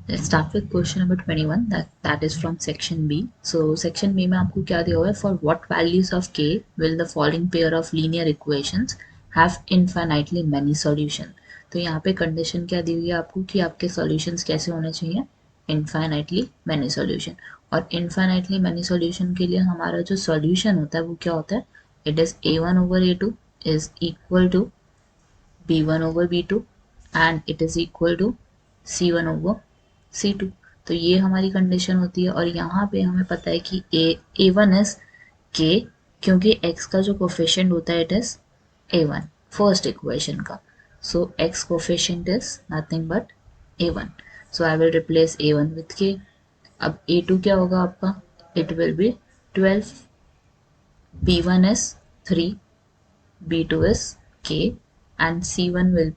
Let's start with question number 21 that is from section B. So section B में आपको क्या दिया हुआ है, for what values of k will the following pair of linear equations have infinitely many solution. तो यहाँ पे condition क्या दी हुई है आपको कि आपके सॉल्यूशंस कैसे होने चाहिए, infinitely many solution. और infinitely many solution के लिए हमारा जो सॉल्यूशन होता है वो क्या होता है, it is a1 over a2 is equal to b1 over b2 and it is equal to c1 over C2. तो ये हमारी कंडीशन होती है और यहाँ पे हमें पता है कि A1 इज K, क्योंकि x का जो कोफिशिएंट होता है it is A1 first equation का. सो x coefficient is nothing but A1. So I will replace A1 with K. अब A2 क्या होगा आपका, it will B 12, B1 is 3, B2 is K and C1 will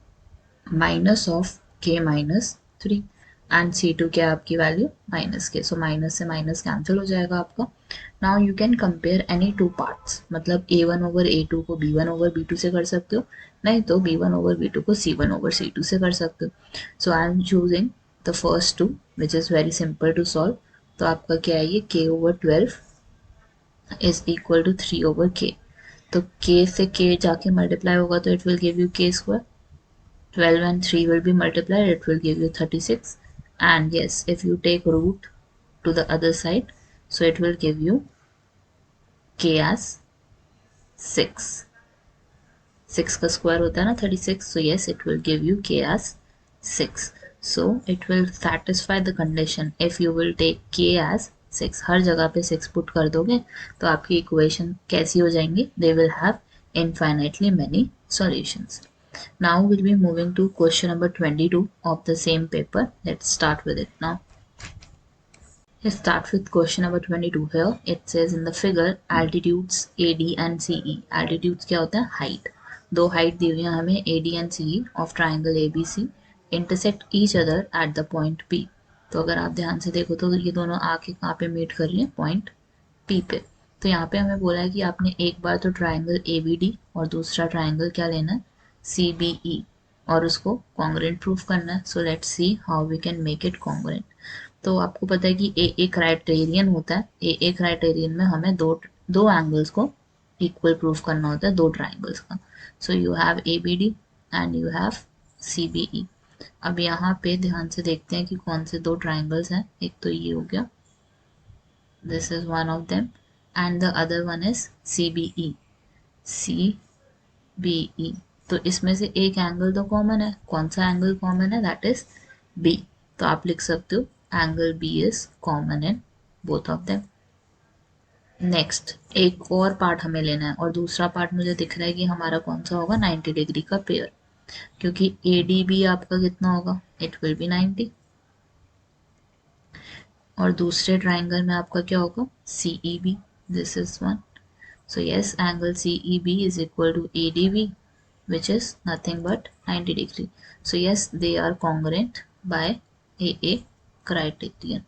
minus of K minus 3 and C2 क्या है आपकी value minus के. So minus से minus cancel हो जाएगा आपका. Now you can compare any two parts, मतलब A1 ओवर A2 को B1 ओवर B2 से कर सकते हो, नहीं तो B1 ओवर B2 को C1 ओवर C2 से कर सकते हो. So I am choosing the first two which is very simple to solve. तो आपका क्या है, ये K over 12 is equal to 3 over K. तो K से K जाके मल्टीप्लाई होगा तो it will give you K square. 12 and 3 will be multiplied, it will give you 36. And yes, if you take root to the other side, so it will give you K as 6. 6 का square होता है ना 36, so yes, it will give you K as 6. So it will satisfy the condition if you will take K as 6. हर जगह पे 6 put कर दोगे तो आपकी इक्वेशन कैसी हो जाएंगी, they will have infinitely many solutions. Now we'll be moving to question number 22 of the same paper. Let's start with it now. Let's start with question number 22 here. It says in the figure altitudes AD and CE. Altitudes क्या होता है, height. दो height दी हुई है हमें AD and CE of triangle ABC intersect each other at the point P. तो अगर आप ध्यान से देखो तो ये दोनों आके कहाँ पे मीट कर रही हैं, पॉइंट P पे. तो यहाँ पे हमें बोला है कि आपने एक बार तो ट्राइंगल ABD और दूसरा ट्राइंगल क्या लेना है, CBE, और उसको कॉन्ग्रेंट प्रूफ करना है. So let's see how we can make it congruent. तो आपको पता है कि ए क्राइटेरियन होता है, ए क्राइटेरियन में हमें दो एंगल्स को इक्वल प्रूफ करना होता है, दो ट्राइंगल्स का. So you have ABD and you have CBE. अब यहाँ पे ध्यान से देखते हैं कि कौन से दो ट्राइंगल्स हैं. एक तो ये हो गया, this is one of them, and the other one is CBE. CBE. तो इसमें से एक एंगल तो कॉमन है, कौन सा एंगल कॉमन है, दैट इज B. तो आप लिख सकते हो angle B is common in both of them. Next एक और पार्ट हमें लेना है, और दूसरा पार्ट मुझे दिख रहा है कि हमारा कौन सा होगा, 90 डिग्री का पेयर, क्योंकि ADB आपका कितना होगा, इट विल बी 90. और दूसरे ट्राइंगल में आपका क्या होगा, CEB. This is one. So yes, angle CEB is equal to ADB, which is nothing but 90 degree. So yes, they are congruent by AA criterion.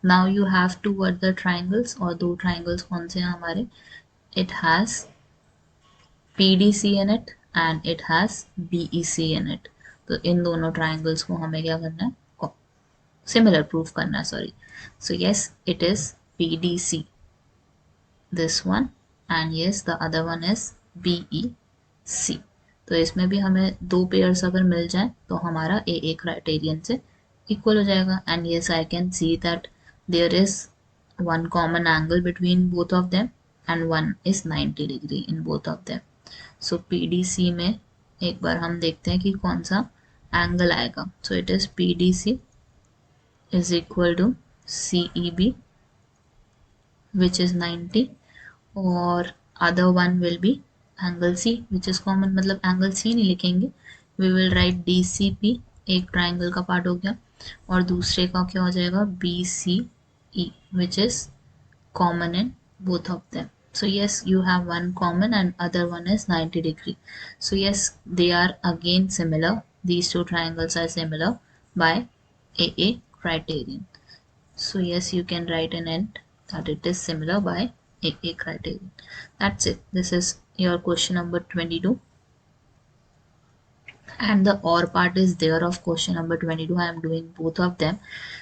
Now you have two other triangles, और दो triangles कौन से हैं हमारे, it has PDC in it and it has BEC in it. तो इन दोनों triangles को हमें क्या करना है, similar proof करना है, sorry. So yes, it is PDC, this one, and yes, the other one is BEC. तो इसमें भी हमें दो पेयर्स अगर मिल जाए तो हमारा AA क्राइटेरियन से इक्वल हो जाएगा. And yes, I can see that there is one common angle between both of them and one is 90 degree in both of them. So PDC में एक बार हम देखते हैं कि कौन सा एंगल आएगा. So it is PDC is equal to CEB, which is 90, और other one will B angle C which is common, मतलब एंगल C नहीं लिखेंगे, वी विल राइट DCP. एक ट्राइंगल का पार्ट हो गया, और दूसरे का क्या हो जाएगा, BCE, which is common in both of them. So yes, you have one common and other one is 90 degree. So yes, they are again similar. These two triangles are similar by AA criterion. So yes, you can write an end that it is similar by AA criterion. That's it. This is your question number 22. and the or part is there of question number 22. I am doing both of them.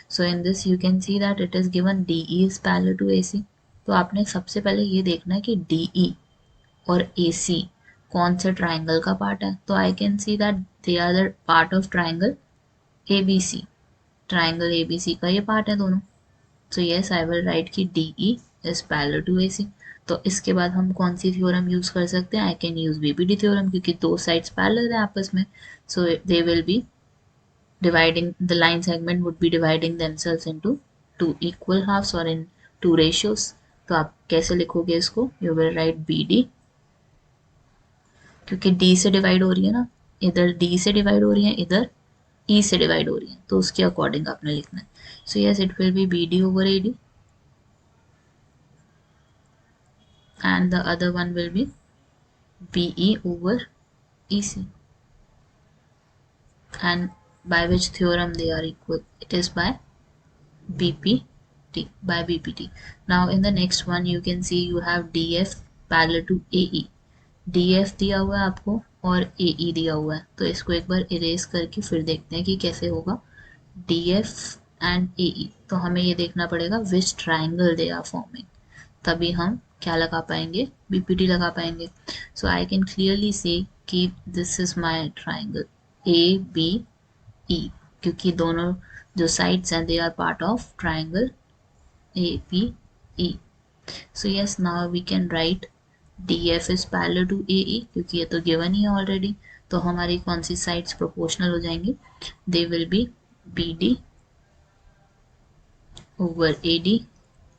So in this you can see that it is given DE is parallel to AC. तो आपने सबसे पहले ये देखना है कि DE और AC कौन से ट्राइंगल का पार्ट है. तो I can see that they are the part of triangle ABC. Triangle ABC का ये पार्ट है दोनों. So yes I will write कि DE is parallel to AC. तो इसके बाद हम कौन सी थ्योरम यूज कर सकते हैं. I can use BPT theorem क्योंकि दो साइड्स पैरेलल है आपस में. So they will be dividing the line segment would be dividing themselves into two equal halves or in two ratios. तो आप कैसे लिखोगे इसको. You will write BD क्योंकि D से डिवाइड हो रही है ना, इधर D से डिवाइड हो रही है, इधर E से डिवाइड हो रही है, तो उसके अकॉर्डिंग आपने लिखना है. So yes it will B BD over AD and the other one will be BE over EC. And by which theorem they are equal? It is by BPT. Now in the next one you can see you have DF parallel to AE. DF दिया हुआ है आपको और AE दिया हुआ है. तो इसको एक बार इरेज करके फिर देखते हैं कि कैसे होगा. DF and AE. तो हमें ये देखना पड़ेगा which triangle they are forming. तभी हम क्या लगा पाएंगे. BPT लगा पाएंगे. सो आई कैन क्लियरली से कि this is my triangle ABE क्योंकि दोनों जो साइड्स हैं they are part of triangle ABE. So yes now we can write DF is parallel to AE क्योंकि ये तो गिवन ही है ऑलरेडी. तो हमारी कौन सी साइड्स प्रोपोर्शनल हो जाएंगी. दे will B BD over AD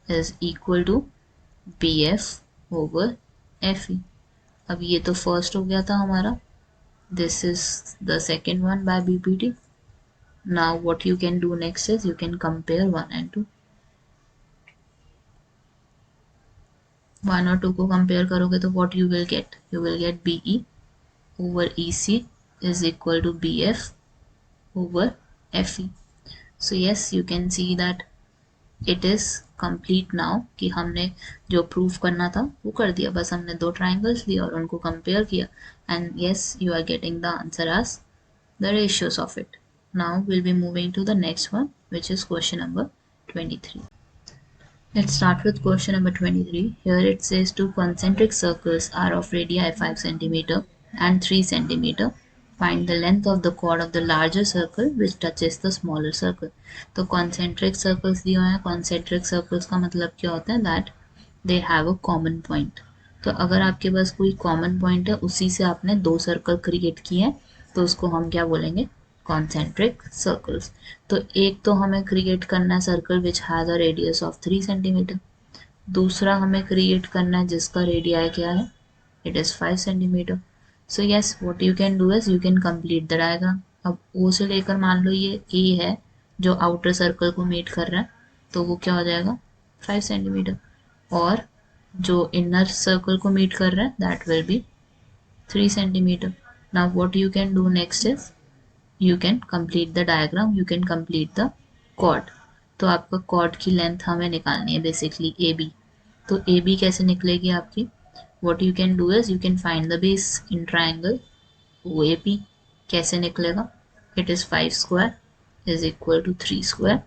is equal to BF over FE. अब ये तो फर्स्ट हो गया था हमारा. This is the second one by BPT. Now what you can do next is you can compare 1 and 2. 1 और 2 को कंपेयर करोगे तो what you will get? You will get BE over EC is equal to BF over FE. So yes, you can see that it is complete now कि हमने जो proof करना था वो कर दिया. बस हमने दो ट्राइंगल्स लिए और उनको कंपेयर किया. And yes, you are getting the answer as the ratios of it. Now we'll be moving to the next one, which is question number 23. Let's start with question number 23. Here it says two concentric circles are of radii 5 cm and 3 cm. Find the length of the chord of the larger circle which touches the smaller circle. तो concentric circles दिए हुए हैं. concentric circles का मतलब क्या होता है. that they have a common point. तो अगर आपके पास कोई कॉमन पॉइंट है उसी से आपने दो सर्कल क्रिएट किए हैं तो उसको हम क्या बोलेंगे. Concentric circles. तो एक तो हमें क्रिएट करना है circle which has a radius of 3 centimetre. दूसरा हमें क्रिएट करना है जिसका रेडियाई क्या है. It is 5 centimetre. So yes what you can do is you can complete the diagram. अब ओ से लेकर मान लो ये ए है जो आउटर सर्कल को मीट कर रहा है तो वो क्या हो जाएगा 5 सेंटीमीटर. और जो इनर सर्कल को मीट कर रहा है that will be 3 centimetre. Now what you can do next is you can complete the diagram, you can complete the chord. तो आपका chord की लेंथ हमें निकालनी है बेसिकली AB. तो AB कैसे निकलेगी आपकी. what you can do is you can find the base in triangle OAP. कैसे निकलेगा. it is 5 square is equal to 3 square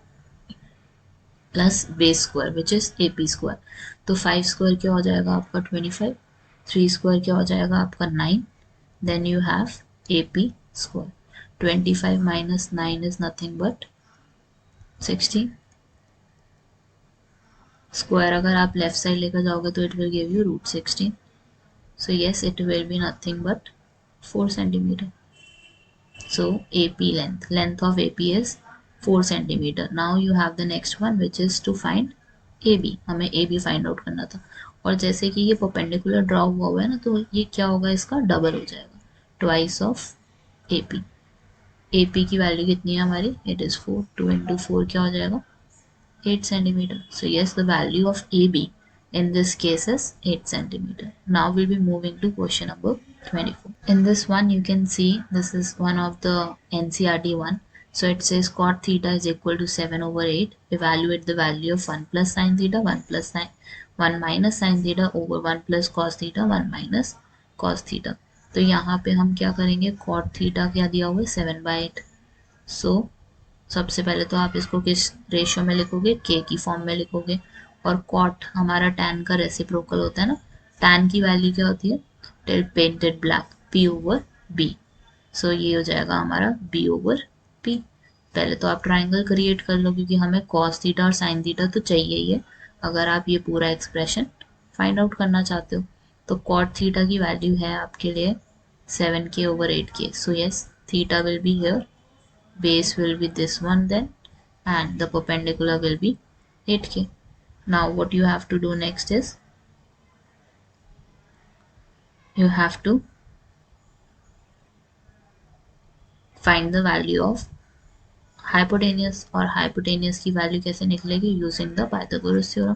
plus base square which is AP square. तो 5 square क्या हो जाएगा आपका 25. 3 square क्या हो जाएगा आपका 9. then you have AP square. 25 minus 9 is nothing but 16. Square अगर आप लेफ्ट साइड लेकर जाओगे तो it will give you root 16. So yes it will be nothing but 4 centimetre. So AP length of AP is 4 centimetre. Now you have the next one which is to find AB. हमें AB find out करना था और जैसे कि ये perpendicular draw हुआ है ना तो ये क्या होगा इसका डबल हो जाएगा. Twice of AP. AP की वैल्यू कितनी है हमारी. It is 4. 2 into 4 क्या हो जाएगा 8 centimetre. So yes the value of AB in this case is 8 centimeter. Now we'll be moving to question number 24. In this one you can see this is one of the NCERT one. So it says cot theta is equal to 7 over 8. Evaluate the value of 1 plus sin theta, 1 minus sin theta over 1 plus cos theta, 1 minus cos theta. तो यहाँ पे हम क्या करेंगे, cot theta क्या दिया हुआ है 7/8। सो सबसे पहले तो आप इसको किस रेशियो में लिखोगे, के की फॉर्म में लिखोगे। और कॉट हमारा टैन का रेसिप्रोकल होता है ना, टैन की वैल्यू क्या होती है, टिल पेंटेड ब्लैक P/B। सो ये हो जाएगा हमारा B/P। पहले तो आप ट्राइंगल क्रिएट कर लो क्योंकि हमें कॉस थीटा और साइन थीटा तो चाहिए ही है अगर आप ये पूरा एक्सप्रेशन फाइंड आउट करना चाहते हो। तो कॉट थीटा की वैल्यू है आपके लिए 7k/8k। So yes, theta will be here, base will be this one then, and the perpendicular will be 8k. Now what you have to do next is you have to find the value of hypotenuse, और hypotenuse की value कैसे निकलेगी, using the Pythagoras theorem.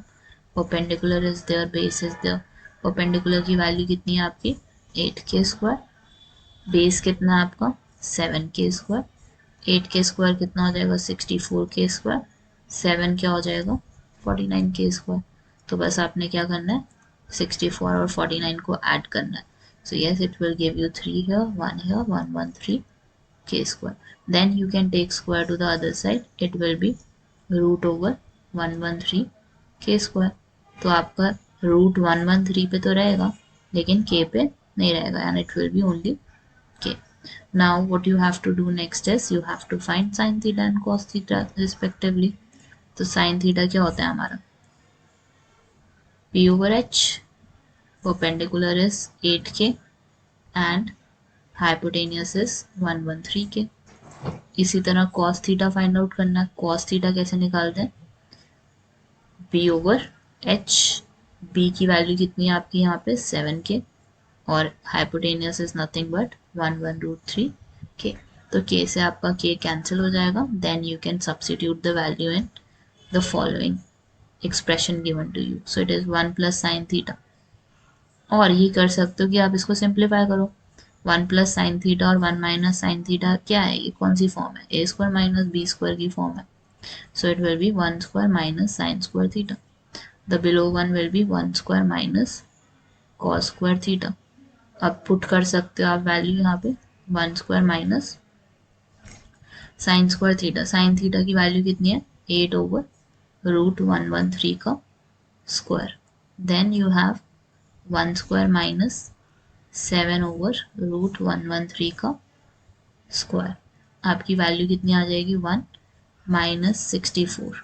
Perpendicular is there, base is there. Perpendicular की value कितनी है आपकी 8k², base कितना है आपका 7k², 8k² कितना हो जाएगा 64k², 7 क्या हो जाएगा 49k²। तो बस आपने क्या करना है 64 और 49 को ऐड करना है। So yes, it will give you 3 here, 1 here, 113k²। Then you can take square to the other side, it will be √113k²। तो आपका √113 पे तो रहेगा लेकिन k पे नहीं रहेगा, and it will be only k. Now what you have to do next is you have to find sin theta and cos theta respectively. तो sin theta क्या होता है हमारा P/H, perpendicular is 8k and hypotenuse is 113k। इसी तरह cos theta find out करना है। cos theta कैसे निकालते हैं, B/H, B की वैल्यू कितनी है आपकी यहाँ पे 7k और hypotenuse is nothing but 1/√3k। तो k से आपका k कैंसिल हो जाएगा। then you can substitute the value in the following expression given to you, so it is 1 plus sin theta। और ये कर सकते हो कि आप इसको सिंप्लीफाई करो, 1 प्लस साइन थीटा और 1 माइनस साइन थीटा क्या है, ये कौन सी फॉर्म है, a² माइनस b² की फॉर्म है। So it will be 1² minus sin² theta. The below one will be 1² minus cos² theta. अब पुट कर सकते हो आप वैल्यू यहाँ पे 1² minus sin² theta. Sine theta की वैल्यू कितनी है 8/√113 का square. Then you have 1² minus 7/√113 का स्क्वायर। आपकी वैल्यू कितनी आ जाएगी 1 माइनस 64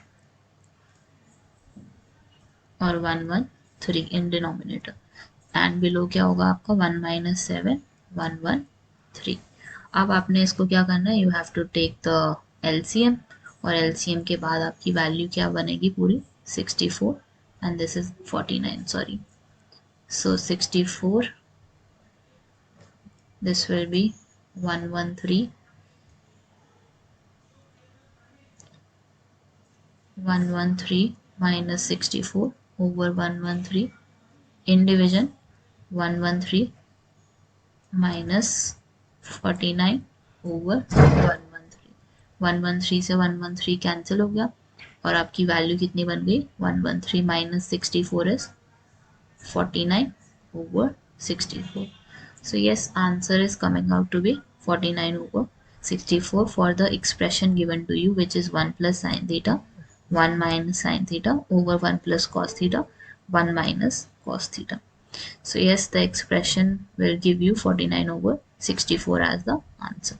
और 113 इन डिनोमिनेटर, एंड बिलो क्या होगा आपका 1 माइनस 7 113। अब आपने इसको क्या करना है, you have to take the LCM, और एलसीएम के बाद आपकी वैल्यू क्या बनेगी पूरी 64 and this is 49, sorry. So 64, this will be 113 minus 64 over 113 in division 113 minus 49 over 113। 113 से 113 कैंसिल हो गया और आपकी वैल्यू कितनी बन गई 113 minus 64 is 49 over 64। So yes, answer is coming out to be 49 over 64 for the expression given to you, which is 1 plus sin theta, 1 minus sin theta over 1 plus cos theta, 1 minus cos theta. So yes, the expression will give you 49 over 64 as the answer.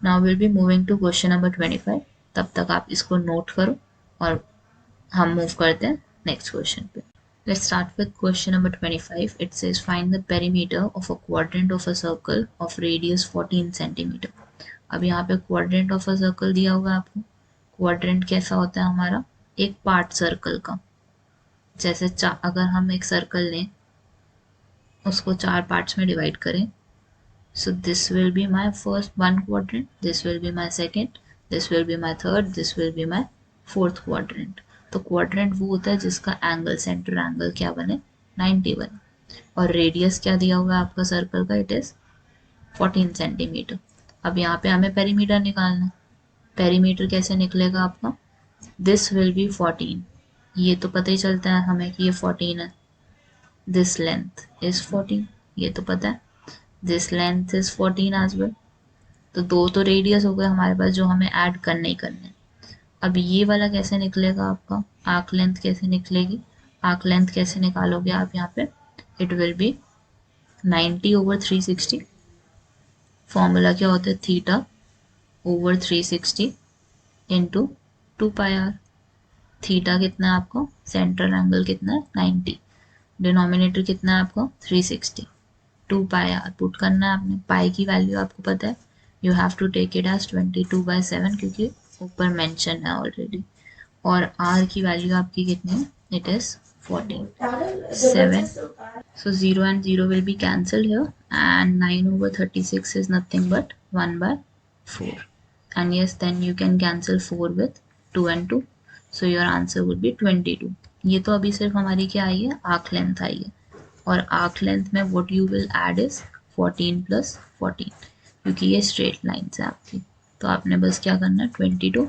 Now we'll be moving to question number 25. तब तक आप इसको note करो और हम move करते हैं next question पे। Let's start with question number 25. It says find the perimeter of a quadrant of a circle of radius 14 cm. अब यहाँ पे quadrant of a circle दिया हुआ है आपको। quadrant कैसा होता है हमारा, एक पार्ट सर्कल का। जैसे अगर हम एक सर्कल लें उसको 4 पार्ट्स में डिवाइड करें, so this will be my first one quadrant, this will be my second, this will be my third, this will be my fourth quadrant। तो क्वाड्रेंट वो होता है जिसका एंगल, सेंटर एंगल क्या बने 90 बने, और रेडियस क्या दिया हुआ है आपका सर्कल का, इट इज 14 सेंटीमीटर। अब यहाँ पे हमें पेरीमीटर निकालना है। पेरीमीटर कैसे निकलेगा आपका, दिस विल बी 14, ये तो पता ही चलता है हमें कि ये 14 है। दिस लेंथ इज 14, ये तो पता है। This length is 14 as well. तो दो तो रेडियस हो गए हमारे पास जो हमें ऐड करने ही करने हैं। अब ये वाला कैसे निकलेगा आपका, आर्क लेंथ कैसे निकलेगी, आर्क लेंथ कैसे निकालोगे आप यहाँ पे, इट विल बी 90/360। फॉर्मूला क्या होता है, θ/360 इंटू 2πr। थीटा कितना है आपको, सेंट्रल एंगल कितना है 90, डिनोमिनेटर कितना है आपको 360, 2πr पुट करना है आपने। पाई की वैल्यू आपको पता है, you have to take it as 22/7 क्योंकि ऊपर मेंशन है ऑलरेडी। और r की वैल्यू आपकी कितनी है, it is 14, 7। So 0 and 0 will be cancelled here, and 9/36 is nothing but 1/4. And yes, then you can cancel 4 with 2 and 2. So your answer would be 22. ये तो अभी सिर्फ हमारी क्या आई है, आर्क लेंथ आई है। और आर्क लेंथ में what you will add is 14 plus 14, क्योंकि ये स्ट्रेट लाइन्स है आपकी। तो आपने बस क्या करना है, 22,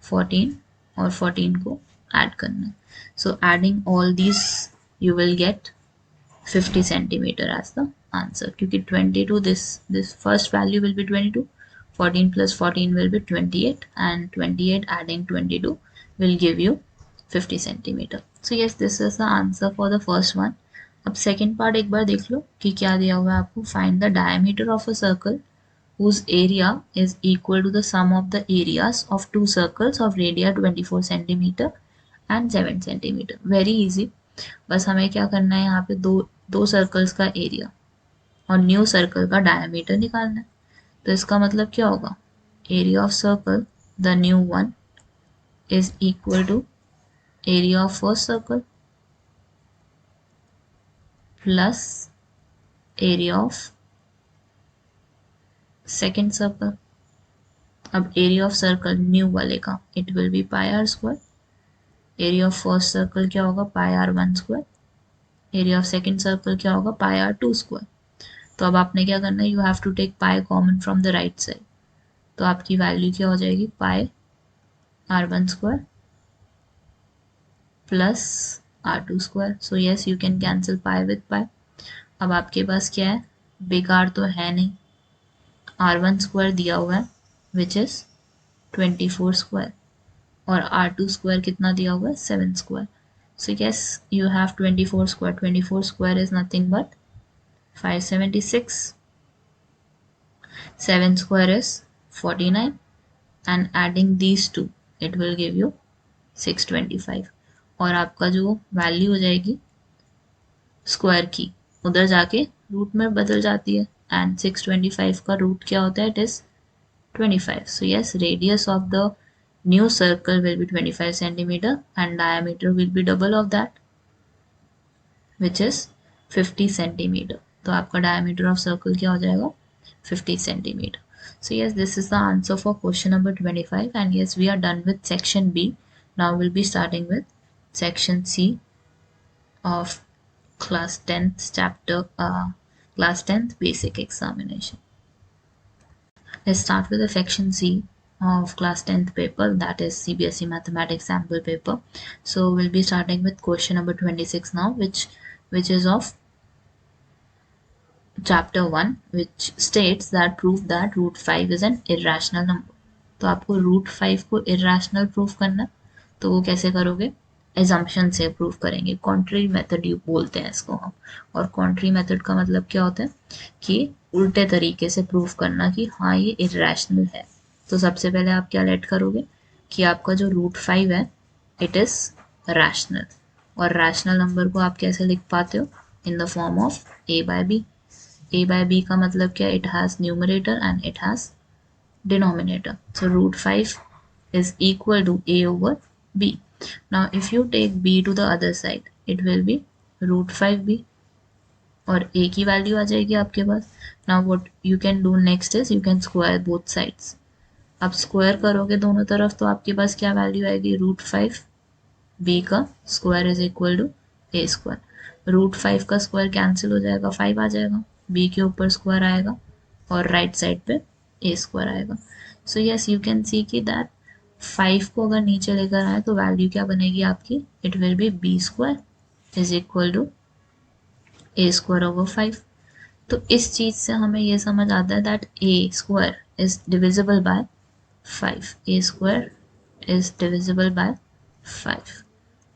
14 और 14 को ऐड करना है। So adding all these you will get 50 centimeter as the answer, क्योंकि 22, this first value will be 22, 14 plus 14 will be 28, and 28 adding 22 will give you 50 centimeter. So yes, this is the answer for the first one. अब second part एक बार देख लो कि क्या दिया हुआ है आपको। Find the diameter of a circle whose area is equal to the sum of the areas of two circles of radius 24 centimeter and 7 centimeter. Very easy. बस हमें क्या करना है, यहाँ पे दो सर्कल्स का एरिया और न्यू सर्कल का डायमीटर निकालना है। तो इसका मतलब क्या होगा, area of circle the new one is equal to area of first circle plus area of second circle. अब एरिया ऑफ सर्कल न्यू वाले का it will be pi R square, area of first circle क्या होगा, pi R 1 square, area of second circle क्या होगा, pi are 2 square. तो अब आपने क्या करना है, you have to take pi common from the right side. तो आपकी वैल्यू क्या हो जाएगी, pi r1 square plus r2 square. So yes, you can cancel pi with pi. अब आपके पास क्या है, बिग आर तो है नहीं, r1 स्क्वायर दिया हुआ है विच इज 24 स्क्वायर, और r2 स्क्वायर कितना दिया हुआ है, 7 square. So yes, you have 24 square, 24 square is nothing but 576, 7 square is 49, and adding these two it will give you 625। और आपका जो वैल्यू हो जाएगी स्क्वायर की, उधर जाके रूट में बदल जाती है, एंड 625 का रूट क्या होता है, it is 25। So yes, radius of the new circle will be 25 centimetre and diameter will be double of that which is 50 centimetre. तो आपका डायमीटर ऑफ सर्कल क्या हो जाएगा, 50 centimeter. So yes, this is the answer for question number 25, and yes, we are done with section B. Now we'll be starting with section C of class 10th chapter, class 10th basic examination. Let's start with the section C of class 10th paper, that is CBSE mathematics sample paper. So we'll be starting with question number 26 now, which is of chapter 1, which states that prove that root 5 is an irrational number. तो आपको root 5 को irrational proof करना, तो वो कैसे करोगे, assumption से proof करेंगे, contrary method यू बोलते हैं इसको हम। और contrary method का मतलब क्या होता है कि उल्टे तरीके से proof करना कि हाँ ये irrational है। तो सबसे पहले आप क्या लेट करोगे कि आपका जो root 5 है it is rational, और rational number को आप कैसे लिख पाते हो, in the form of a by b। a by b का मतलब क्या, it has numerator and it has denominator. So root 5 is equal to a over b. Now if you take b to the other side, it will be root 5b, और a की value आ जाएगी आपके पास। Now what you can do next is you can square both sides. अब square करोगे दोनों तरफ तो आपके पास क्या वैल्यू आएगी, रूट 5 b का square is equal to a square. Root 5 का स्क्वायर कैंसिल हो जाएगा, 5 आ जाएगा, b के ऊपर स्क्वायर आएगा और राइट साइड पे a स्क्वायर आएगा। सो यस, यू कैन सी कि दैट 5 को अगर नीचे लेकर आए तो वैल्यू क्या बनेगी आपकी, it will be b square is equal to a square over 5। तो इस चीज़ से हमें ये समझ आता है that A square is divisible by 5, A square is divisible by 5।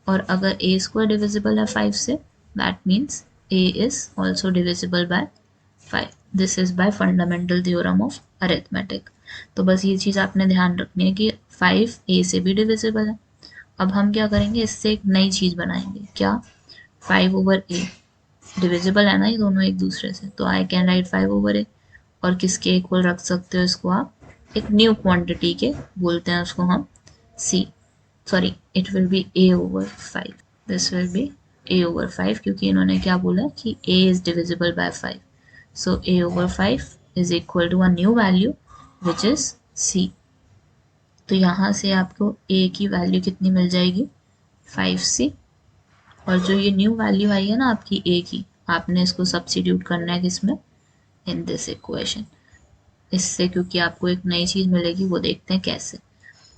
और अगर ए स्क्वायर डिविजिबल है 5 से, that means A is also divisible by 5। This is by fundamental theorem of arithmetic. तो बस ये चीज़ आपने ध्यान रखनी है कि 5 ए से भी डिविजिबल है। अब हम क्या करेंगे, इससे एक नई चीज़ बनाएंगे। क्या? 5 ओवर ए डिविजिबल है ना ये दोनों एक दूसरे से, तो आई कैन राइट 5 ओवर ए। और किसके इक्वल रख सकते हो इसको आप? एक न्यू क्वांटिटी के, बोलते हैं उसको हम C. Sorry, it will be A over 5। This will be A over 5, क्योंकि इन्होंने क्या बोला कि A is divisible by 5। So A over 5 is equal to a new value which is C. तो यहाँ से आपको ए की वैल्यू कितनी मिल जाएगी? 5c। और जो ये न्यू वैल्यू आई है ना आपकी ए की, आपने इसको सब्स्टिट्यूट करना है किसमें? In this equation. इससे क्योंकि आपको एक नई चीज़ मिलेगी, वो देखते हैं कैसे।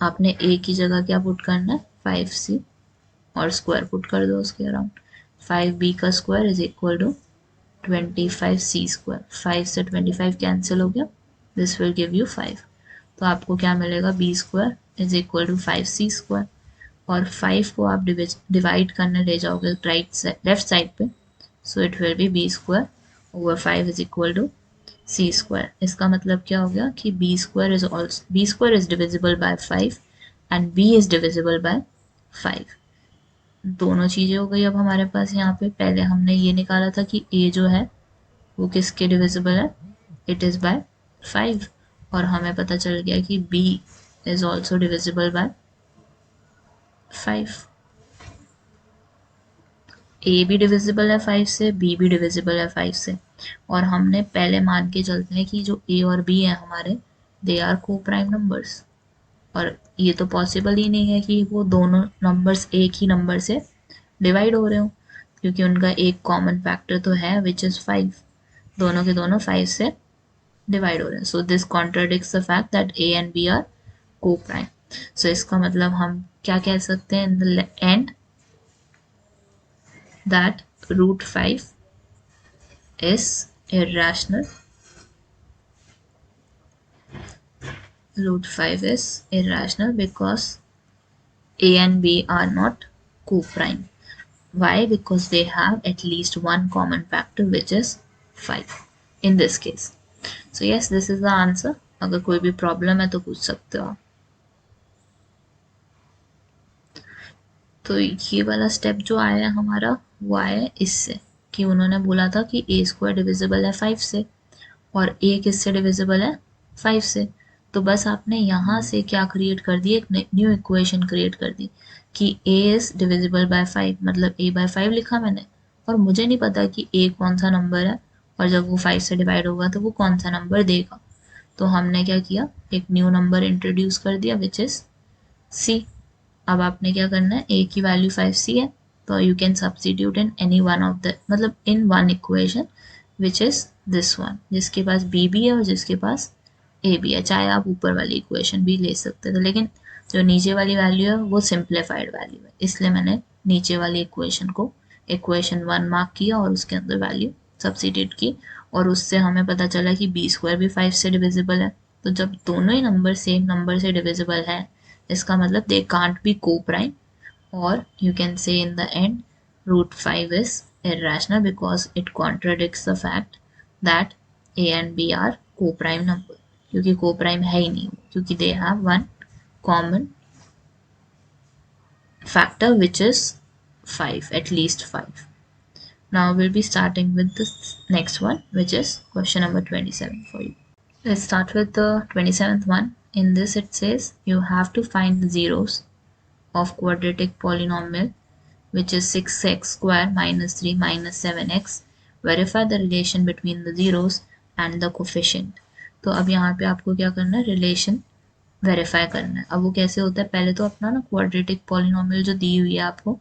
आपने ए की जगह क्या पुट करना है? 5c, और स्क्वायर पुट कर दो उसके अराउंड। 5b का square is equal to 25c square. 5 से 25 कैंसिल हो गया, दिस विल गिव यू 5। तो आपको क्या मिलेगा? b square is equal to 5c square. और 5 को आप डिवाइड करने ले जाओगे लेफ्ट साइड पे, so it will be b square over 5 is equal to c square. इसका मतलब क्या हो गया कि b square is divisible by 5 and b is divisible by 5। दोनों चीज़ें हो गई अब हमारे पास यहाँ पे। पहले हमने ये निकाला था कि a जो है वो किसके डिविजिबल है? It is by 5। और हमें पता चल गया कि b is also divisible by 5। ए भी डिविजिबल है 5 से, बी भी डिविजिबल है 5 से। और हमने पहले मान के चलते हैं कि जो ए और बी है हमारे, दे आर को प्राइम नंबर्स। और ये तो पॉसिबल ही नहीं है कि वो दोनों नंबर्स एक ही नंबर से डिवाइड हो रहे हो, क्योंकि उनका एक कॉमन फैक्टर तो है विच इज़ 5। दोनों के दोनों 5 से डिवाइड हो रहे हैं। So this contradicts the fact that a and b are coprime. सो इसका मतलब हम क्या कह सकते हैं in the end? that root 5 is irrational. Root 5 is irrational because a and b are not co-prime. Why? Because they have at least one common factor which is 5 in this case. So yes, this is the answer. अगर कोई भी problem है तो पूछ सकते हो आप। तो ये वाला स्टेप जो आया हमारा, वो आया इससे कि उन्होंने बोला था कि ए स्क्वायर डिविजिबल है 5 से, और ए किससे डिविजिबल है? 5 से। तो बस आपने यहाँ से क्या क्रिएट कर दी? एक न्यू इक्वेशन क्रिएट कर दी कि ए इज डिविजिबल बाय 5, मतलब ए बाय 5 लिखा मैंने, और मुझे नहीं पता कि ए कौन सा नंबर है, और जब वो 5 से डिवाइड होगा तो वो कौन सा नंबर देगा। तो हमने क्या किया? एक न्यू नंबर इंट्रोड्यूस कर दिया विच इज सी। अब आपने क्या करना है? ए की वैल्यू 5c है, तो you can substitute in any one of the, मतलब in one equation which is this one, जिसके पास बी भी है और जिसके पास ए भी है। चाहे आप ऊपर वाली इक्वेशन भी ले सकते थे, लेकिन जो नीचे वाली वैल्यू है वो सिंप्लीफाइड वैल्यू है, इसलिए मैंने नीचे वाली इक्वेशन को इक्वेशन 1 मार्क किया और उसके अंदर वैल्यू सब्स्टिट्यूट की। और उससे हमें पता चला कि बी स्क्वायर भी 5 से डिविजिबल है। तो जब दोनों ही नंबर सेम नंबर से डिविजिबल है, इसका मतलब दे कांट बी को prime, or you can say in the end root 5 is irrational because it contradicts the fact that a and b are co-prime number, क्योंकि co-prime है ही नहीं, क्योंकि they have one common factor which is 5, at least 5. Now we'll be starting with the next one, which is question number 27 for you. Let's start with the 27th one. In this it says you have to find the zeros of quadratic polynomial which is 6x square minus 3 minus 7x. Verify the relation between the zeros and the coefficient. तो अब यहाँ पे आपको क्या करना है? Relation verify करना है। अब वो कैसे होता है? पहले तो अपना ना क्वाड्रेटिक पॉलिनोमियल जो दी हुई है आपको,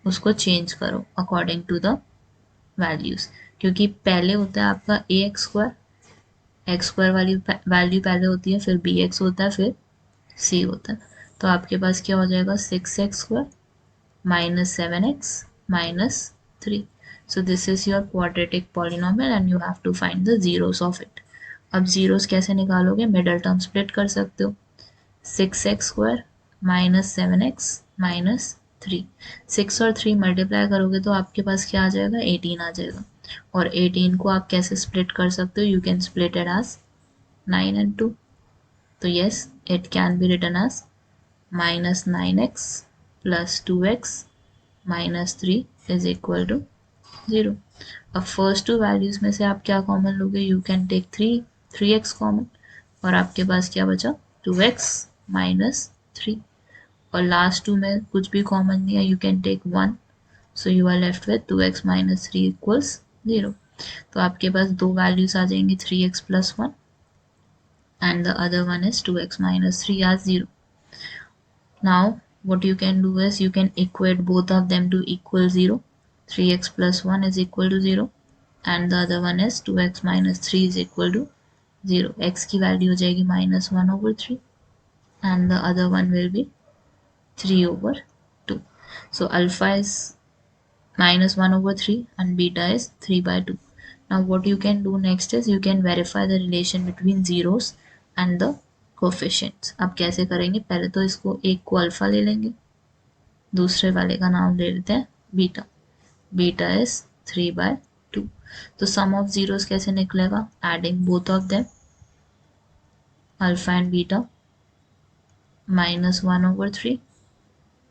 उसको चेंज करो अकॉर्डिंग टू द वैल्यूज, क्योंकि पहले होता है आपका ए एक्स स्क्वायर वाली वैल्यू पहले होती है, फिर बी एक्स होता है, फिर सी होता है। तो आपके पास क्या हो जाएगा? 6x square minus 7x minus 3। So this is your quadratic polynomial and you have to find the zeros of it. अब zeros कैसे निकालोगे? मिडल टर्म स्प्लिट कर सकते हो. 6x square minus 7x minus 3. 6 और 3 मल्टीप्लाई करोगे तो आपके पास क्या आ जाएगा? 18 आ जाएगा. और 18 को आप कैसे स्प्लिट कर सकते हो? You can split it as 9 and 2. तो yes, it can be written as minus 9x plus 2x minus 3 is equal to 0. अब फर्स्ट टू वैल्यूज में से आप क्या कॉमन लोगे? You can take 3x common और आपके पास क्या बचा? 2x minus 3. और लास्ट टू में कुछ भी कॉमन नहीं है, you can take 1. So you are left with 2x minus 3 equals 0. तो आपके पास दो वैल्यूज आ जाएंगी 3x plus 1 and the other one is 2x minus 3 as 0. Now what you can do is you can equate both of them to equal 0. 3x plus 1 is equal to 0 and the other one is 2x minus 3 is equal to 0. X की value हो जाएगी minus 1 over 3 and the other one will be 3 over 2. So alpha is minus 1 over 3 and beta is 3 by 2. Now what you can do next is you can verify the relation between zeros and the coefficients. अब कैसे करेंगे? पहले तो इसको एक को alpha ले लेंगे, दूसरे वाले का नाम ले लेते हैं बीटा. Beta is 3 by 2. तो सम ऑफ जीरोस कैसे निकलेगा? Adding both of them, alpha and beta, minus 1 over 3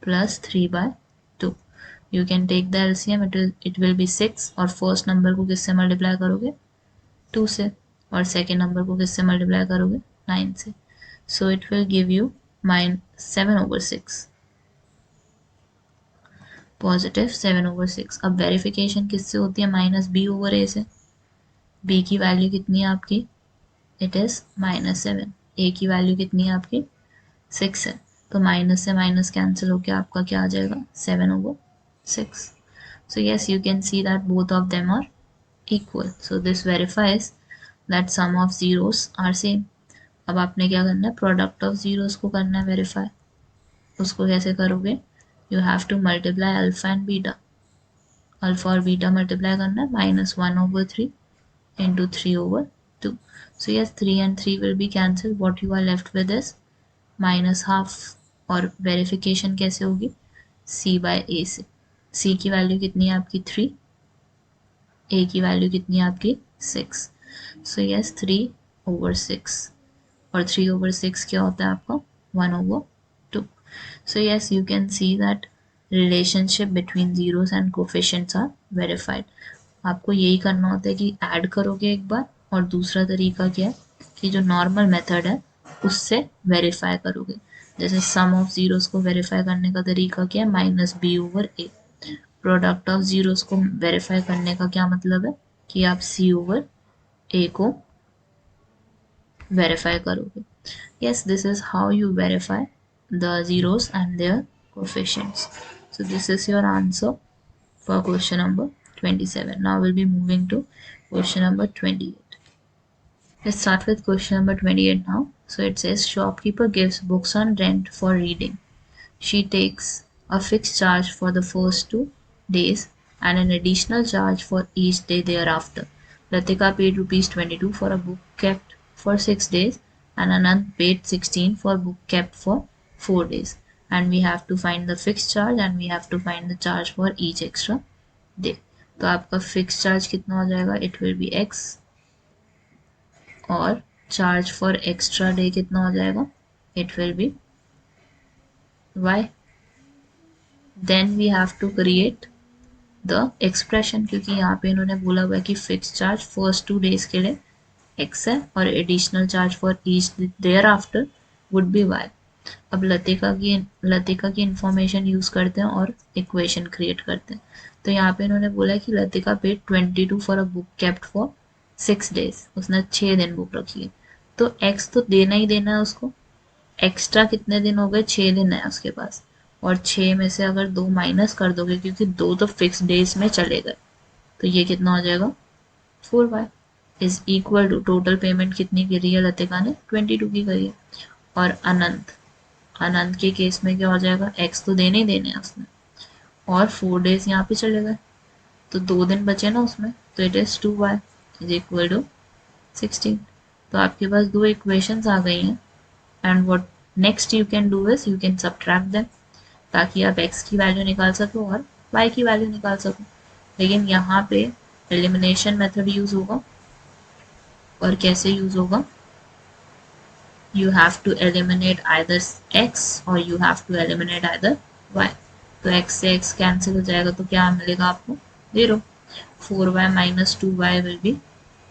plus 3 by 2. You can take the LCM, it will be 6. और फर्स्ट नंबर को किससे मल्टीप्लाई करोगे? 2 से. और सेकेंड नंबर को किससे मल्टीप्लाई करोगे? 9 से. सो it will give you 7 over 6. Positive 7 over 6. अब वेरिफिकेशन किससे होती है? माइनस बी ओवर ए से. बी की वैल्यू कितनी है आपकी? It is -7. ए की वैल्यू कितनी है आपकी? 6 है. तो माइनस से माइनस कैंसिल होकर आपका क्या आ जाएगा? 7 over 6. So yes, you can see that both of them are equal. So this verifies that sum of zeros are same. अब आपने क्या करना है? प्रोडक्ट ऑफ जीरोस को करना है वेरीफाई. उसको कैसे करोगे? You have to multiply alpha and beta. Alpha और बीटा मल्टीप्लाई करना है. -1 over 3 into 3 over 2. So yes, 3 and 3 will be cancelled. What you are left with is -half. और वेरिफिकेशन कैसे होगी? c by a से. c की value कितनी है आपकी? 3. a की वैल्यू कितनी है आपकी? 6. सो यस 3 over 6 और 3 over 6 क्या होता है आपका? 1 over 2. So yes, you can see that relationship between zeros and coefficients are verified. आपको यही करना होता है कि ऐड करोगे एक बार, और दूसरा तरीका क्या है कि जो नॉर्मल मेथड है उससे वेरीफाई करोगे. जैसे सम ऑफ जीरोस को वेरीफाई करने का तरीका क्या है? Minus b over a. Product of zeros को वेरीफाई करने का क्या मतलब है? कि आप सी ओवर ए को वेरीफाई करोगे. Yes, this is how you verify the zeros and their coefficients. So this is your answer for question number 27. Now we'll be moving to question number 28. Let's start with question number 28 now. So it says shopkeeper gives books on rent for reading. She takes a fixed charge for the first 2 days and an additional charge for each day thereafter. Latika paid ₹22 for a book kept for 6 days and Anand paid 16 for book kept for 4 days. And we have to find the fixed charge and we have to find the charge for each extra day. तो आपका fixed charge कितना हो जाएगा? It will be X. और charge for extra day कितना हो जाएगा? It will be Y. Then we have to create the expression, क्योंकि यहाँ पे इन्होंने बोला हुआ है कि fixed charge first 2 days के लिए x है और additional charge for each thereafter would be y. अब लतिका की इंफॉर्मेशन यूज करते हैं और इक्वेशन क्रिएट करते हैं. तो यहाँ पे इन्होंने बोला है कि Latika paid 22 for a book kept for 6 days. उसने 6 दिन बुक रखी है, तो x तो देना ही देना है उसको. एक्स्ट्रा कितने दिन हो गए? 6 दिन है उसके पास, और 6 में से अगर 2 माइनस कर दोगे, क्योंकि 2 तो फिक्स डेज में चले गए, तो ये कितना हो जाएगा? 4y is equal to total payment कितनी करी है लतिका ने? 22 की करी है. और अनंत के केस में क्या हो जाएगा? x तो देने ही देने हैं उसने, और 4 days यहाँ पे चले गए, तो 2 दिन बचे ना उसमें, तो it is 2y is equal to 16। तो आपके पास 2 इक्वेशंस आ गई हैं and what next you can do is you can subtract them, ताकि आप x की वैल्यू निकाल सको और y की वैल्यू निकाल सको। लेकिन यहाँ पे एलिमिनेशन मेथड यूज़ होगा, और कैसे यूज़ होगा, you have to eliminate either x or you have to eliminate either y। तो x से x कैंसिल हो जाएगा, तो क्या मिलेगा आपको 0। 4y minus 2y will be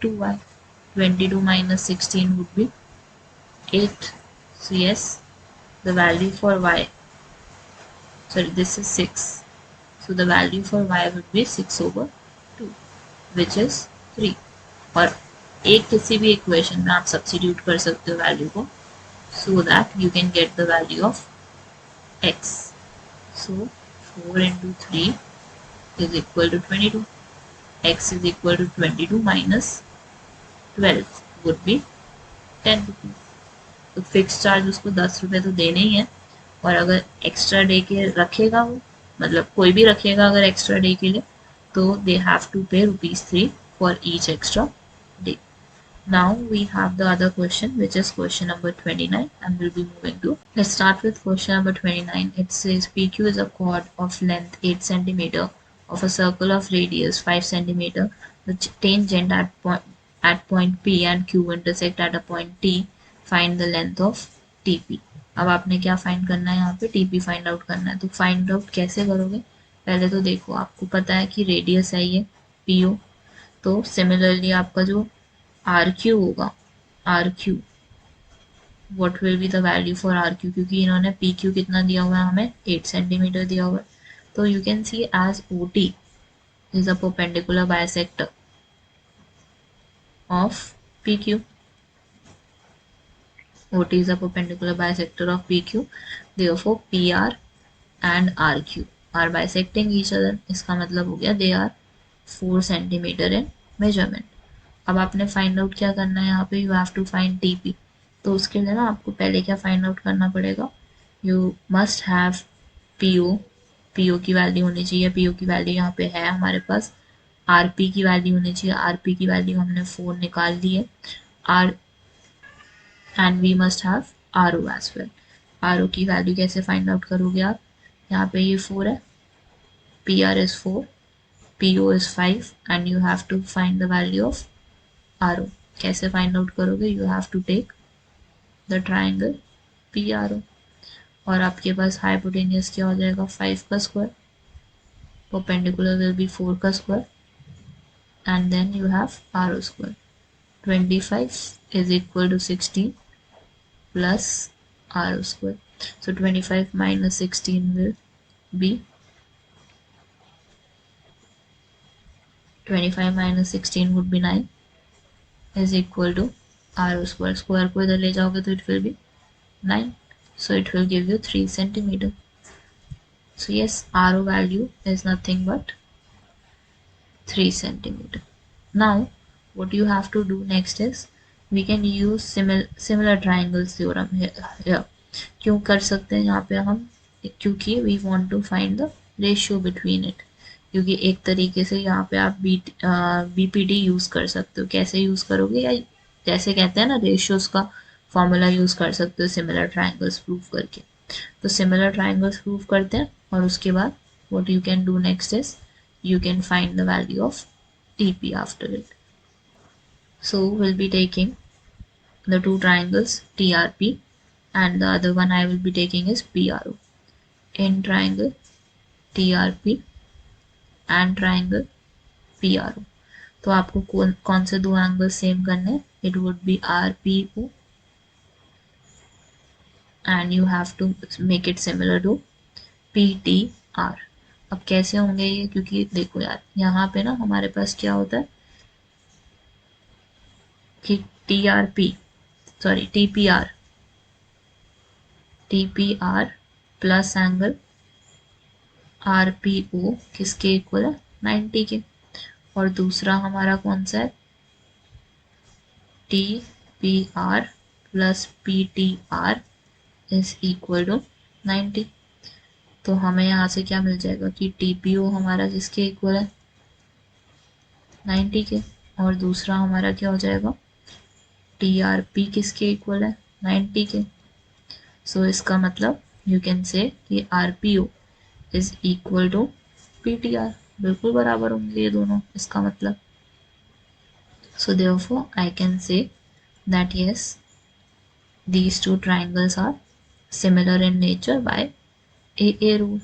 2y। 22 minus 16 would be 8। So yes, the value for y, sorry this is 6, so the value for y would be 6/2 which is 3। और एक किसी भी इक्वेशन में आप सब्स्टिट्यूट कर सकते हो वैल्यू को, so that you can get the value of x। So 4 into 3 is equal to 22। x is equal to 22 minus 12 would be 10 rupees। तो फिक्स चार्ज उसको 10 रुपये तो देने ही है, और अगर एक्स्ट्रा डे के रखेगा वो, मतलब कोई भी रखेगा अगर एक्स्ट्रा डे के लिए, तो दे हैव टू पे ₹3 for each extra day. Now we have the other question, which is question number 29, and we'll be moving to. Let's start with question number 29. It says PQ is a chord of length 8 centimeter of a circle of radius 5 centimeter. The tangent at point P and Q intersect at a point T. Find the length of TP। अब आपने क्या find करना है, यहाँ पे TP find out करना है। तो फाइंड आउट कैसे करोगे, पहले तो देखो आपको पता है कि रेडियस है ये PO, तो सिमिलरली आपका जो RQ होगा, RQ what will be the value for RQ, क्योंकि इन्होंने PQ कितना दिया हुआ है हमें 8 सेंटीमीटर दिया हुआ है। तो you can see as OT is a perpendicular bisector of PQ। OT is a perpendicular bisector of PQ, therefore PR and RQ are bisecting each other। इसका मतलब हो गया they are 4 centimeter in measurement। अब आपने find out क्या करना है, यहाँ पे you have to find TP। तो उसके लिए ना आपको पहले क्या फाइंड आउट करना पड़ेगा, यू मस्ट हैव PO की वैल्यू होनी चाहिए। PO की वैल्यू यहाँ पे है हमारे पास, RP की वैल्यू होनी चाहिए। RP की वैल्यू हमने 4 निकाल ली है, R and we must have RO as well. RO की वैल्यू कैसे फाइंड आउट करोगे आप, यहाँ पे ये 4 है, PR is 4, PO is 5 and you have to find the value of RO। कैसे फाइंड आउट करोगे, you have to take the triangle PRO, और आपके पास हाइपोटेनियस क्या हो जाएगा 5 का स्क्वायर, परपेंडिकुलर विल बी 4 का square, and then you have RO square. 25 is equal to 16 plus RO square। So 25 minus 16 will be 25 minus 16 would be 9 is equal to RO square। Square को इधर ले जाओगे तो it will be 9, so it will give you 3 centimeter। So yes, RO value is nothing but 3 centimeter। Now what you have to do next is we can use similar triangle theorem here। क्यों कर सकते हैं यहाँ पे हम, क्योंकि we want to find the ratio between it। क्योंकि एक तरीके से यहाँ पे आप BPD यूज़ कर सकते हो। कैसे यूज़ करोगे, या जैसे कहते हैं ना रेशियोज का फॉर्मूला यूज़ कर सकते हो सिमिलर ट्राइंगल्स प्रूव करके। तो सिमिलर ट्राइंगल्स प्रूव करते हैं, और उसके बाद what you can do next is you can find the value of TP after it। So we'll be taking the two triangles TRP, and the other one I will be taking is PRO। In triangle TRP and triangle PRO, तो आपको कौन से दो angle same करने, it would B RPO and you have to make it similar to PTR। अब कैसे होंगे ये, क्योंकि देखो यार यहाँ पे ना हमारे पास क्या होता है कि TPR प्लस एंगल RPO किसके इक्वल है 90 के, और दूसरा हमारा कौन सा है TPR plus PTR is equal to 90। तो हमें यहाँ से क्या मिल जाएगा कि TPO हमारा किसके इक्वल है 90 के, और दूसरा हमारा क्या हो जाएगा, TRP किसके इक्वल है, 90 के। सो इसका मतलब यू कैन से कि RPO is equal to PTR, बिल्कुल बराबर होंगे ये दोनों, इसका मतलब। So therefore I can say that yes, these two triangles are similar in nature by AA rule।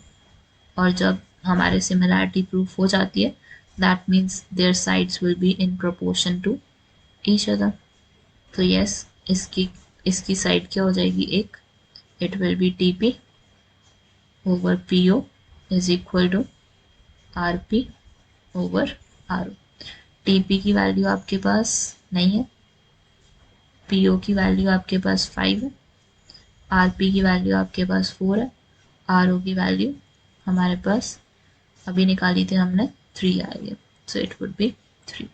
और जब हमारे सिमिलैरिटी प्रूफ हो जाती है, that means their sides will be in proportion to each other. तो यस, इसकी इसकी side क्या हो जाएगी, एक, it will be TP over PO is equal to RP over RO। TP की वैल्यू आपके पास नहीं है, PO की वैल्यू आपके पास 5 है, RP की वैल्यू आपके पास 4 है, RO की वैल्यू हमारे पास अभी निकाली थी हमने 3 आई है, so it would be 3।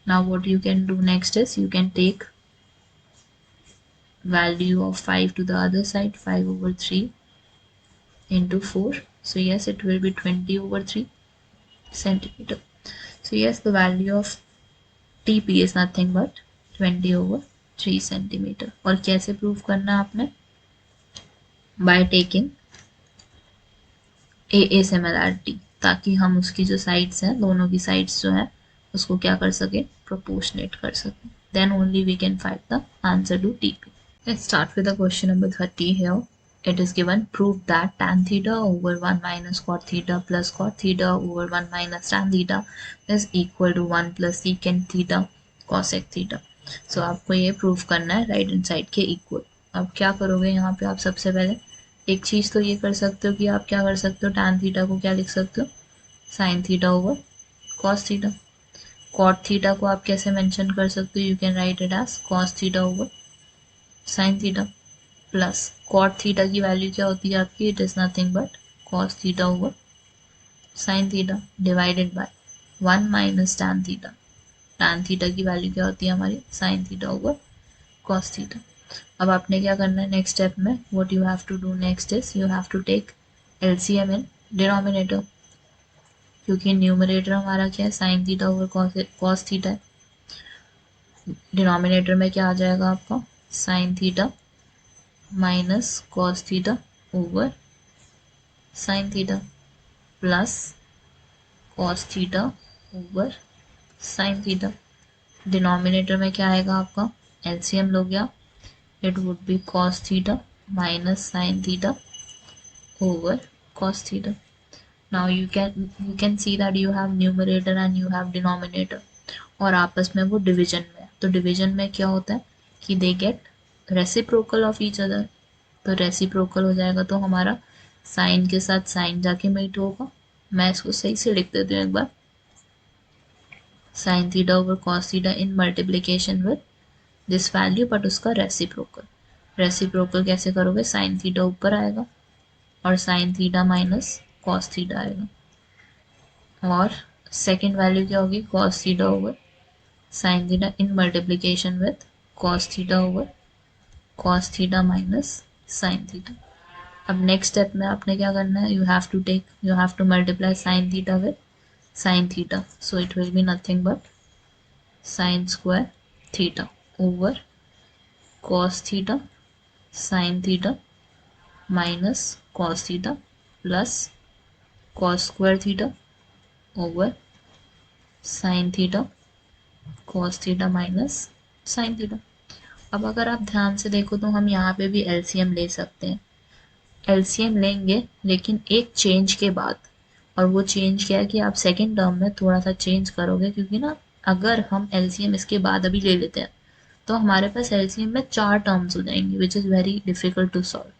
Now what you can do next is you can take value of 5 to the other side, 5 over 3 into 4, so yes, it will be 20 over 3 centimeter। So yes, the value of TP is nothing but 20 over 3 centimeter। और कैसे prove करना है आपने, by taking AA similarity, ताकि हम उसकी जो sides हैं, दोनों की साइड्स जो है उसको क्या कर सके, प्रोपोर्शनेट कर सके, then only we can find the answer to TP। Let's start with the question number 30 here। It is given, prove that tan theta over 1 minus cot theta plus cot theta over 1 minus tan theta is equal to 1 plus secant theta cosec theta। So आपको ये prove करना है right hand side के equal. अब क्या करोगे यहाँ पे, आप सबसे पहले एक चीज़ तो ये कर सकते हो कि आप क्या कर सकते हो, tan थीटा को क्या लिख सकते हो, sin theta over cos theta. cot theta को आप कैसे मेंशन कर सकते हो, you can write it as cos theta over sin theta, plus cot theta की वैल्यू क्या होती है आपकी, it is nothing but cos theta over sin theta divided by 1 minus tan theta. tan theta की value क्या होती है हमारी, sin theta over cos theta. अब आपने क्या करना है नेक्स्ट स्टेप में, what you have to do next is you have to take LCM in denominator, क्योंकि न्यूमरेटर हमारा क्या है, sin theta over cos theta है। डिनोमिनेटर में क्या आ जाएगा आपका, sin theta minus cos theta over sine theta plus cos theta over sine theta. Denominator में क्या आएगा आपका, एलसीएम लो गया, it would be cos theta minus sine theta over cos theta. Now you can see that you have numerator and you have denominator, और आपस में वो डिवीजन में है। तो डिवीजन में क्या होता है कि they get reciprocal of each other, तो रेसिप्रोकल हो जाएगा तो हमारा साइन के साथ साइन जाके मीट होगा। मैं इसको सही से लिख देती हूँ एक बार, sine theta over cos theta in multiplication with this value but उसका रेसिप्रोकल। रेसिप्रोकल कैसे करोगे, साइन थीटा ऊपर आएगा और sine theta minus cos theta आएगा, और सेकेंड वैल्यू क्या होगी, cos theta over sine theta in multiplication with cos theta over cos theta minus sine theta. अब नेक्स्ट स्टेप में आपने क्या करना है, you have to multiply sine theta with sine theta, so it will be nothing but sign square theta over cos theta sine theta minus cos theta plus cos square theta over sine theta cos theta minus sine theta. अब अगर आप ध्यान से देखो तो हम यहाँ पे भी एलसीएम ले सकते हैं, एलसीएम लेंगे लेकिन एक चेंज के बाद, और वो चेंज क्या है कि आप सेकेंड टर्म में थोड़ा सा चेंज करोगे, क्योंकि ना अगर हम एलसीएम इसके बाद अभी ले लेते हैं तो हमारे पास एलसीएम में 4 टर्म्स हो जाएंगे which is very difficult to solve.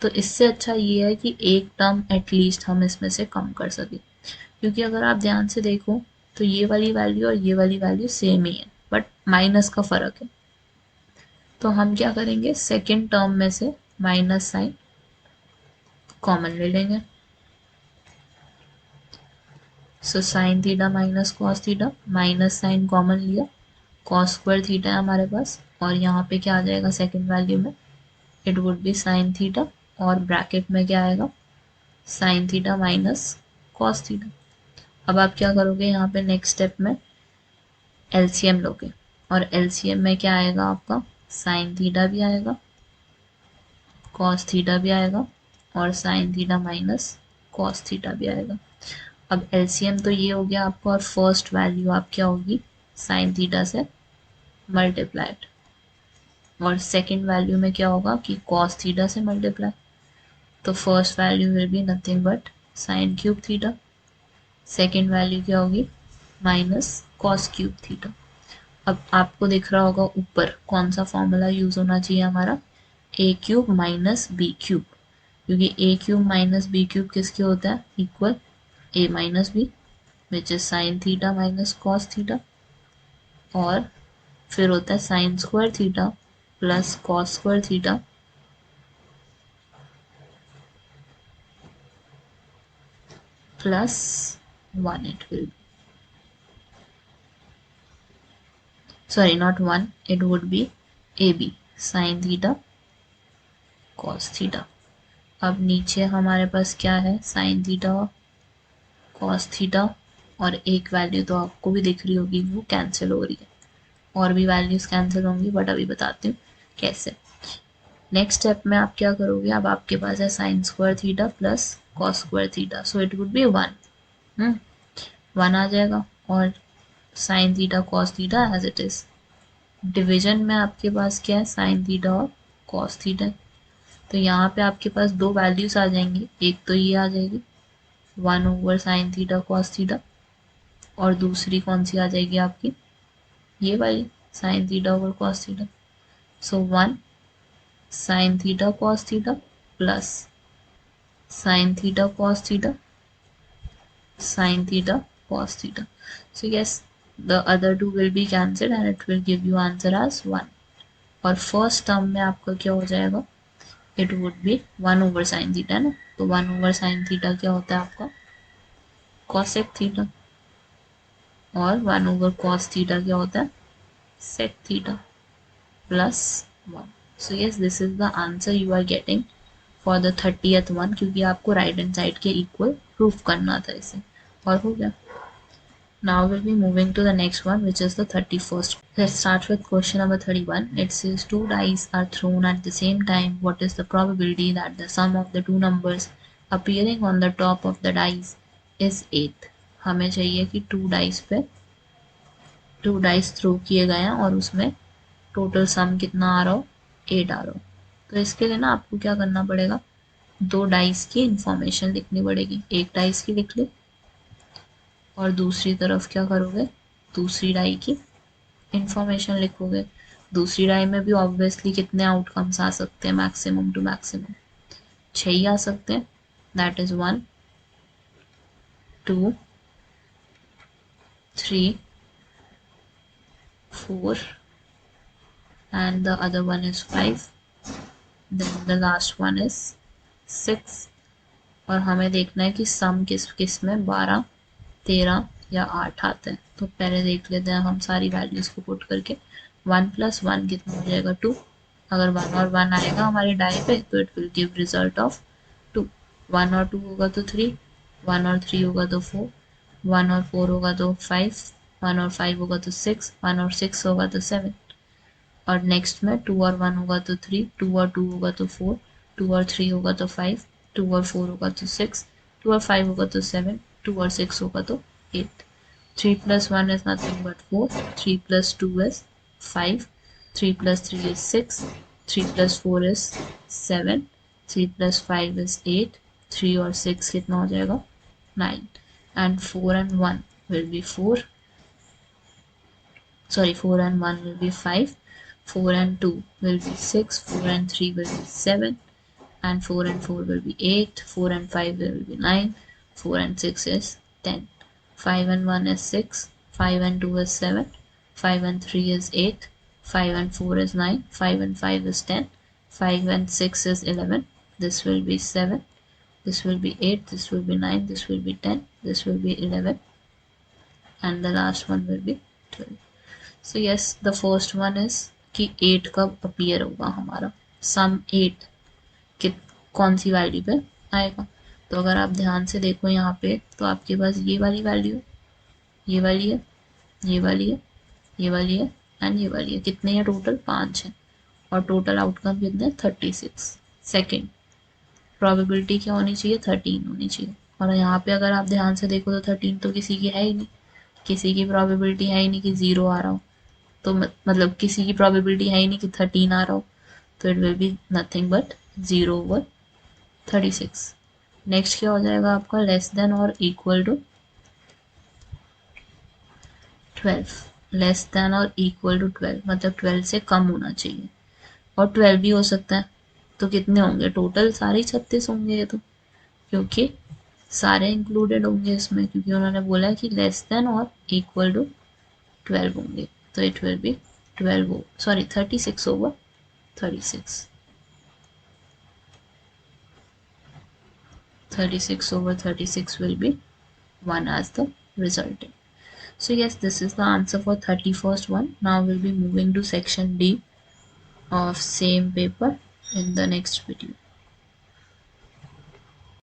तो इससे अच्छा ये है कि एक टर्म एटलीस्ट हम इसमें से कम कर सकें, क्योंकि अगर आप ध्यान से देखो तो ये वाली वैल्यू और ये वाली वैल्यू सेम ही है बट माइनस का फ़र्क है। तो हम क्या करेंगे, सेकेंड टर्म में से माइनस साइन कॉमन ले लेंगे, so sine theta minus cos theta, minus sine common लिया, कॉस स्क्वायर थीटा है हमारे पास, और यहाँ पे क्या आ जाएगा सेकेंड वैल्यू में, it would be sine theta, और ब्रैकेट में क्या आएगा, sine theta minus cos theta. अब आप क्या करोगे, यहाँ पे नेक्स्ट स्टेप में एलसीएम लोगे, और एलसीएम में क्या आएगा आपका, साइन थीटा भी आएगा, कॉस थीटा भी आएगा, और sine theta minus cos theta भी आएगा। अब एलसीएम तो ये हो गया आपका, और फर्स्ट वैल्यू आप क्या होगी, साइन थीटा से मल्टीप्लाइड, और सेकंड वैल्यू में क्या होगा कि कॉस थीटा से मल्टीप्लाई, तो first value will be nothing but sine cube theta, second value क्या होगी माइनस कॉस क्यूब थीटा। अब आपको दिख रहा होगा ऊपर कौन सा फॉर्मूला यूज होना चाहिए हमारा, a cube minus b cube, क्योंकि a cube minus b cube किसके होता है, equal a minus b, which is sine theta minus cos theta, और फिर होता है sine square theta plus cos square theta plus 1, it will be, sorry not 1, it would be AB sin theta cos theta। अब नीचे हमारे पास क्या है, sine theta cos theta, और एक वैल्यू तो आपको भी दिख रही होगी वो कैंसिल हो रही है, और भी वैल्यूज कैंसिल होंगी बट अभी बताती हूँ कैसे। नेक्स्ट स्टेप में आप क्या करोगे, अब आपके पास है sine square theta plus cos square theta, so it would be 1, 1 आ जाएगा, और sine theta cos theta as it is. Division में आपके पास क्या है, साइन थीटा और कॉस थीटा, तो यहाँ पे आपके पास दो वैल्यूज आ जाएंगी, एक तो ये आ जाएगी 1/साइन थीटा कॉस थीटा, और दूसरी कौन सी आ जाएगी आपकी, ये वाली sine theta over cos theta. So 1 sine theta cos theta plus sine theta cos theta sin theta cos theta, so yes the other two will be cancelled and it will give you answer as 1, और first term में आपका क्या हो जाएगा, it would B 1/साइन theta ना, तो 1/साइन theta क्या होता है आपका cosec थीटा, और 1/cos थीटा क्या होता है sec theta plus 1। So yes this is the answer you are getting for the 30th one, क्योंकि आपको राइट हैंड साइड के इक्वल प्रूफ करना था इसे, और हो गया। Now we'll be moving to the next one, which is the 31st. Let's start with question number 31. It says two dice are thrown at the same time. What is the probability that the sum of the two numbers appearing on the top of the dice is 8? हमें चाहिए कि to dice throw किए गए हैं और उसमें total sum कितना आ रहा हो, 8 आ रहा हो। तो इसके लिए ना आपको क्या करना पड़ेगा, दो डाइस की इंफॉर्मेशन लिखनी पड़ेगी, एक डाइस की लिख ली और दूसरी तरफ क्या करोगे, दूसरी डाई की इंफॉर्मेशन लिखोगे। दूसरी डाई में भी ऑब्वियसली कितने आउटकम्स आ सकते हैं, मैक्सिमम टू मैक्सिमम 6 ही आ सकते हैं, that is 1 2 3 4 and the other one is 5, then the last one is 6, और हमें देखना है कि सम किस किस में 12 13 या 8 आते हैं। तो पहले देख लेते हैं हम सारी वैल्यूज को पुट करके, 1 + 1 कितना हो जाएगा 2, अगर 1 और 1 आएगा हमारी डाई पे तो it will give result of 2, 1 और 2 होगा तो 3, 1 और 3 होगा तो 4, 1 और 4 होगा तो 5, 1 और 5 होगा तो 6, 1 और 6 होगा तो 7, और नेक्स्ट में 2 और 1 होगा तो 3, 2 और 2 होगा तो 4, 2 और 3 होगा तो 5, 2 और 4 होगा तो 6, 2 और 5 होगा तो 7, 2 और 6 होगा तो 8। 3 + 1 is nothing but 4, 3 + 2 is 5, 3 + 3 is 6, 3 + 4 is 7, 3 + 5 is 8, 3 और 6 कितना हो जाएगा 9, and 4 and 1 will be 4, sorry 4 and 1 will be 5, 4 and 2 will be 6, 4 and 3 will be 7, and 4 and 4 will be 8, 4 and 5 will be 9, 4 and 6 is 10, 5 and 1 is 6, 5 and 2 is 7, 5 and 3 is 8, 5 and 4 is 9, 5 and 5 is 10, 5 and 6 is 11, this will be 7, this will be 8, this will be 9, this will be 10, this will be 11, and the last one will be 12. So yes, the first one is कि 8 कब appear होगा हमारा, सम 8 कि कौन सी value पे आएगा। तो अगर आप ध्यान से देखो यहाँ पे, तो आपके पास ये वाली वैल्यू, ये वाली है, ये वाली है, ये वाली है एंड ये वाली है। कितने हैं टोटल? 5 है। और टोटल आउटकम कितने? 36। सेकेंड प्रोबेबिलिटी क्या होनी चाहिए? 13 होनी चाहिए। और यहाँ पे अगर आप ध्यान से देखो तो 13 तो किसी की है ही नहीं, किसी की प्रोबेबिलिटी है ही नहीं कि 0 आ रहा हो। तो मतलब किसी की प्रोबेबिलिटी है ही नहीं कि 13 आ रहा हो, तो it will be nothing but 0/36। Next क्या हो जाएगा आपका? लेस देन और इक्वल टू 12। लेस देन और इक्वल टू 12 मतलब 12 से कम होना चाहिए, और 12 भी हो सकता है। तो कितने होंगे टोटल? सारे 36 होंगे ये तो, क्योंकि सारे इंक्लूडेड होंगे इसमें, क्योंकि उन्होंने बोला है कि लेस देन और इक्वल टू 12 होंगे। तो it will B 36/36। 36/36 will be 1 as the resultant. So yes, this is the answer for 31st one. Now we'll be moving to section D of same paper in the next video.